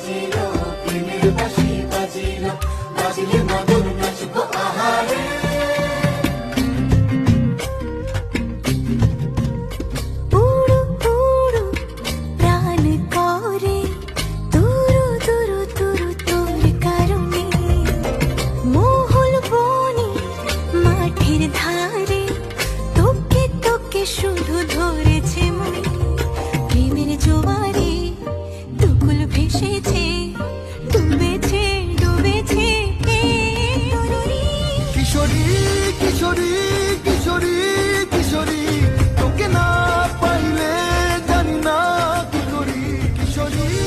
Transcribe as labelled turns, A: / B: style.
A: বাজিল, প্রেমের বাঁশি বাজিল, বাজিলে মদন নাচবো আহারে।
B: উড়ু উড়ু প্রাণ করে তুরু তুরু তুরু তোর কারণে, মহুল বনে মাঠের ধারে তোকে তোকে শুধু ধরেছে মনে, প্রেমের জোয়ারে দুকুল ভেসে